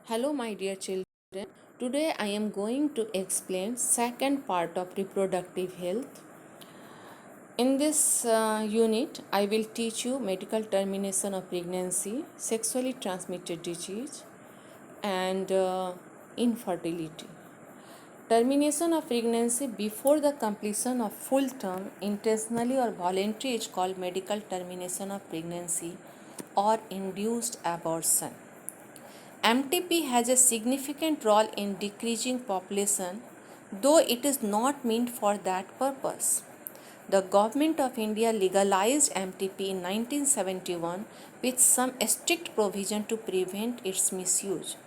Hello my dear children. Today I am going to explain second part of reproductive health. In this unit I will teach you medical termination of pregnancy, sexually transmitted disease and infertility. Termination of pregnancy before the completion of full term intentionally or voluntary is called medical termination of pregnancy or induced abortion. MTP has a significant role in decreasing population, though it is not meant for that purpose. The Government of India legalized MTP in 1971 with some strict provision to prevent its misuse.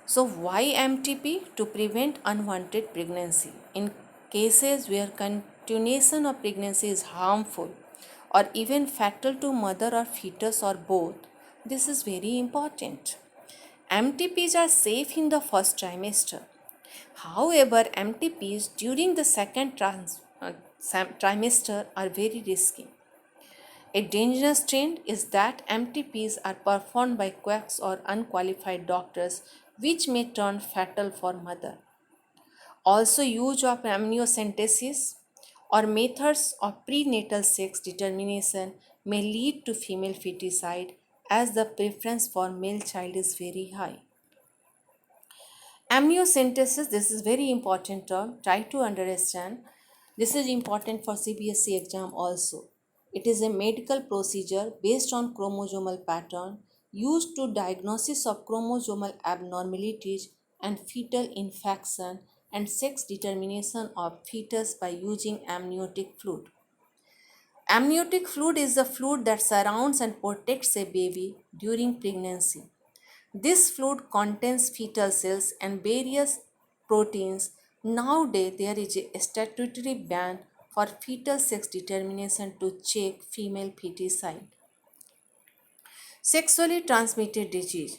So, why MTP? To prevent unwanted pregnancy. In cases where continuation of pregnancy is harmful or even fatal to mother or fetus or both, this is very important. MTPs are safe in the first trimester. However, MTPs during the second trimester are very risky. A dangerous trend is that MTPs are performed by quacks or unqualified doctors, which may turn fatal for mother. Also, use of amniocentesis or methods of prenatal sex determination may lead to female feticide as the preference for male child is very high. Amniocentesis, this is very important term. Try to understand. This is important for CBSE exam also. It is a medical procedure based on chromosomal pattern used to diagnosis of chromosomal abnormalities and fetal infection and sex determination of fetus by using amniotic fluid. Amniotic fluid is the fluid that surrounds and protects a baby during pregnancy. This fluid contains fetal cells and various proteins. Nowadays, there is a statutory ban for fetal sex determination to check female feticide. Sexually transmitted disease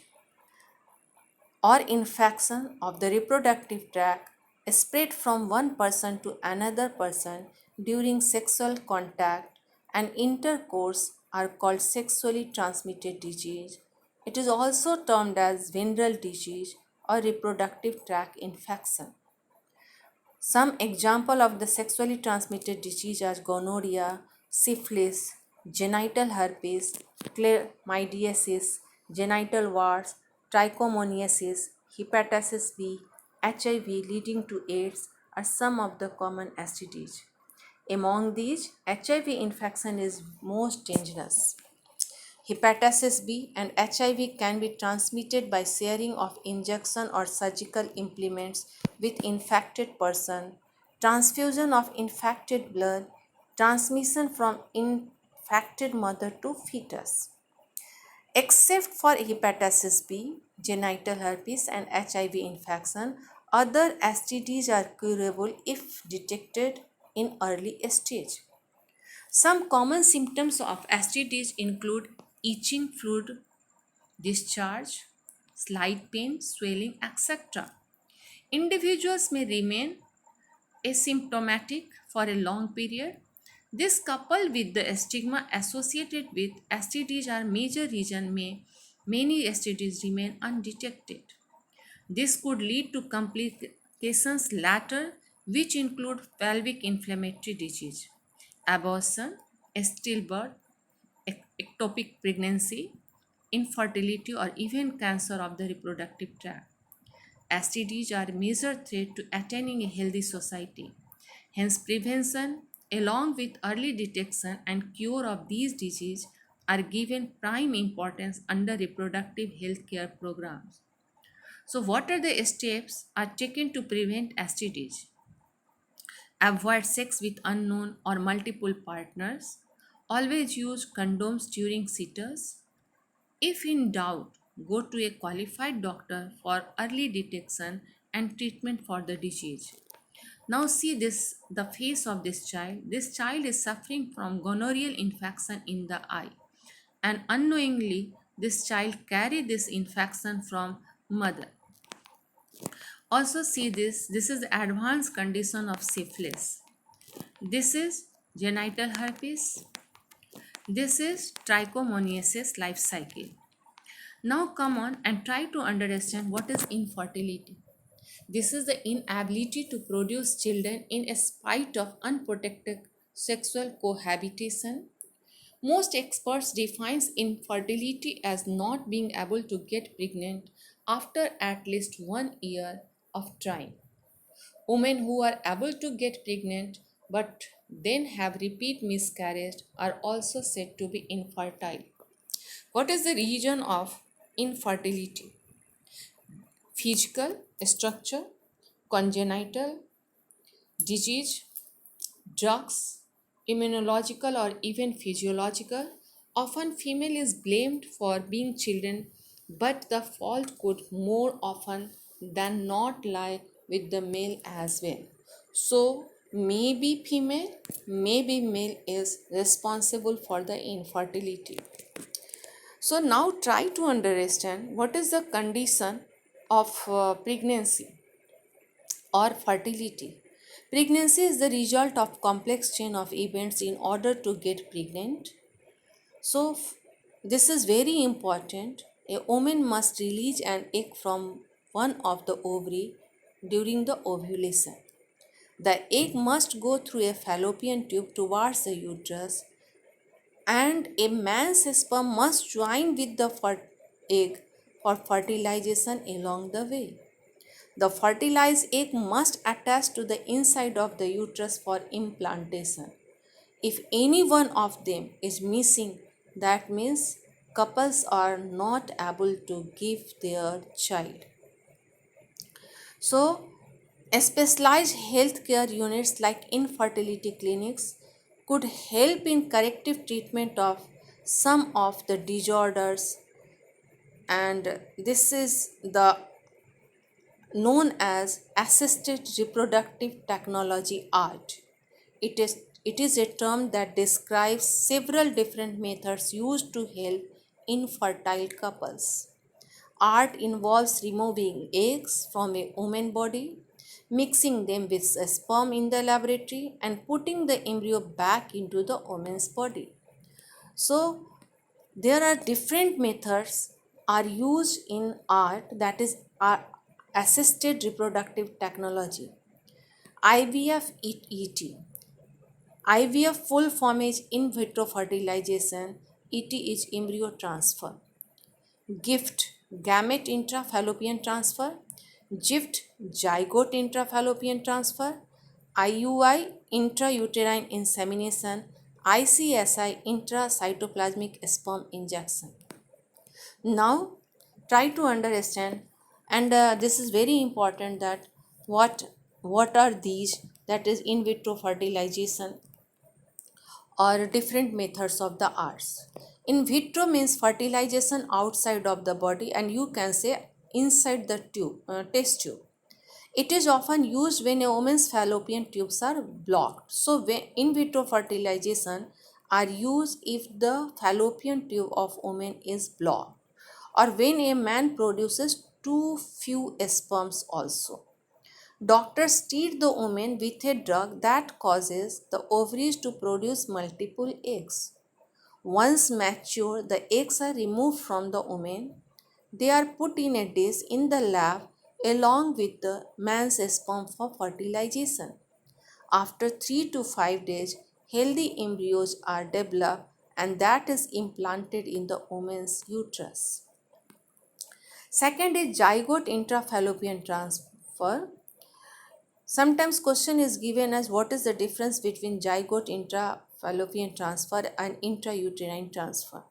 or infection of the reproductive tract spread from one person to another person during sexual contact and intercourse are called sexually transmitted disease. It is also termed as venereal disease or reproductive tract infection. Some example of the sexually transmitted disease are gonorrhea, syphilis, genital herpes, chlamydiasis, genital warts, trichomoniasis, hepatitis B, HIV leading to AIDS are some of the common STDs. Among these, HIV infection is most dangerous. Hepatitis B and HIV can be transmitted by sharing of injection or surgical implements with infected person, transfusion of infected blood, transmission from infected mother to fetus. Except for hepatitis B, genital herpes and HIV infection, other STDs are curable if detected in early stage. Some common symptoms of STDs include itching, fluid discharge, slight pain, swelling, etc. Individuals may remain asymptomatic for a long period. This, coupled with the stigma associated with STDs, are major reason many STDs remain undetected. This could lead to complications later, which include pelvic inflammatory disease, abortion, stillbirth, ectopic pregnancy, infertility, or even cancer of the reproductive tract. STDs are a major threat to attaining a healthy society. Hence, prevention, along with early detection and cure of these diseases, are given prime importance under reproductive health care programs. So, what are the steps are taken to prevent STDs? Avoid sex with unknown or multiple partners. Always use condoms during sitters. If in doubt, go to a qualified doctor for early detection and treatment for the disease. Now see this the face of this child. This child is suffering from gonorrheal infection in the eye, and unknowingly this child carried this infection from mother. Also see this is the advanced condition of syphilis. This is genital herpes. This is trichomoniasis life cycle. Now come on and try to understand what is infertility. This is the inability to produce children in spite of unprotected sexual cohabitation. Most experts define infertility as not being able to get pregnant after at least 1 year of trying. Women who are able to get pregnant but then have repeat miscarriage are also said to be infertile. What is the reason of infertility? Physical structure, congenital disease, drugs, immunological or even physiological. Often female is blamed for being children, but the fault could more often than not lie with the male as well. So maybe female, maybe male is responsible for the infertility. So now try to understand what is the condition of pregnancy or fertility. Pregnancy is the result of complex chain of events in order to get pregnant. So this is very important. A woman must release an egg from one of the ovary during the ovulation. The egg must go through a fallopian tube towards the uterus, and a man's sperm must join with the egg for fertilization along the way. The fertilized egg must attach to the inside of the uterus for implantation. If any one of them is missing, that means couples are not able to give their child. So, specialized healthcare units like infertility clinics could help in corrective treatment of some of the disorders, and this is the known as assisted reproductive technology art. It is a term that describes several different methods used to help infertile couples. Art involves removing eggs from a woman's body, mixing them with a sperm in the laboratory, and putting the embryo back into the woman's body. So, there are different methods are used in art, that is assisted reproductive technology. IVF ET. IVF full form is in vitro fertilization. ET is embryo transfer. GIFT gamete intrafallopian transfer. GIFT zygote intrafallopian transfer. IUI intrauterine insemination. ICSI intracytoplasmic sperm injection. Now try to understand, and this is very important, that what are these, that is in vitro fertilization or different methods of the arts. In vitro means fertilization outside of the body, and you can say inside the test tube. It is often used when a woman's fallopian tubes are blocked. So when in vitro fertilization are used if the fallopian tube of woman is blocked, or when a man produces too few sperms also. Doctors treat the woman with a drug that causes the ovaries to produce multiple eggs. Once mature, the eggs are removed from the woman. They are put in a dish in the lab along with the man's sperm for fertilization. After 3 to 5 days, healthy embryos are developed, and that is implanted in the woman's uterus. Second is zygote intrafallopian transfer. Sometimes question is given as what is the difference between zygote intrafallopian transfer and intrauterine transfer.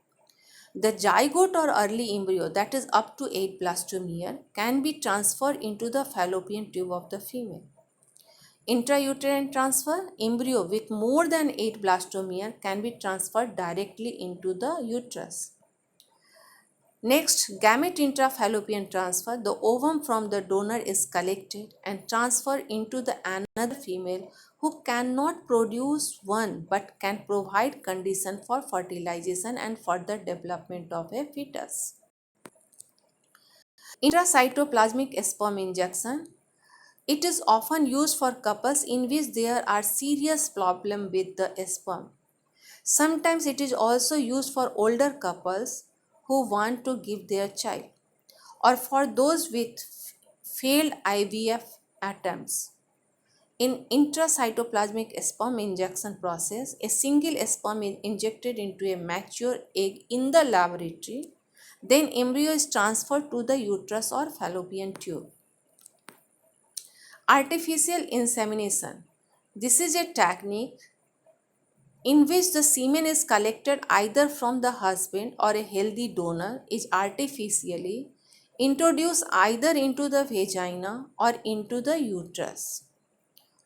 The zygote or early embryo, that is up to 8 blastomere, can be transferred into the fallopian tube of the female. Intrauterine transfer, embryo with more than 8 blastomere can be transferred directly into the uterus. Next, gamete intrafallopian transfer. The ovum from the donor is collected and transferred into the another female who cannot produce one but can provide condition for fertilization and further development of a fetus. Intracytoplasmic sperm injection. It is often used for couples in which there are serious problems with the sperm. Sometimes it is also used for older couples who want to give their child, or for those with failed IVF attempts. In intracytoplasmic sperm injection process, a single sperm is injected into a mature egg in the laboratory. Then embryo is transferred to the uterus or fallopian tube. Artificial insemination. This is a technique in which the semen is collected either from the husband or a healthy donor is artificially introduced either into the vagina or into the uterus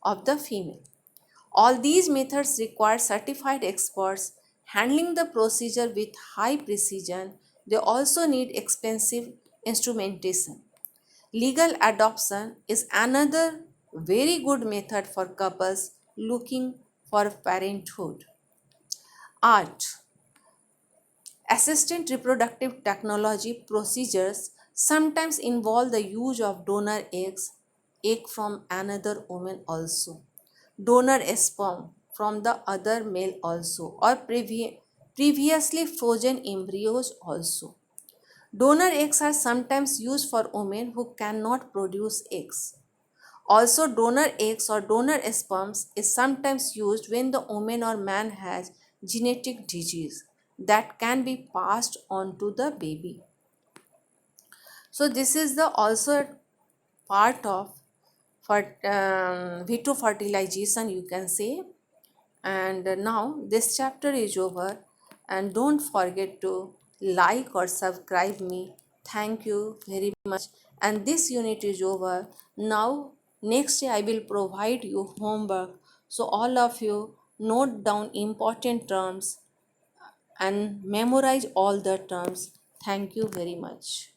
of the female. All these methods require certified experts handling the procedure with high precision. They also need expensive instrumentation. Legal adoption is another very good method for couples looking for parenthood. Art. Assisted reproductive technology procedures sometimes involve the use of donor egg from another woman also, donor sperm from the other male also, or previously frozen embryos also. Donor eggs are sometimes used for women who cannot produce eggs. Also, donor eggs or donor sperms is sometimes used when the woman or man has genetic disease that can be passed on to the baby. So this is the also part of for veto fertilization, you can say. And now this chapter is over, and don't forget to like or subscribe me. Thank you very much. And this unit is over. Now next day I will provide you homework, so all of you note down important terms and memorize all the terms. Thank you very much.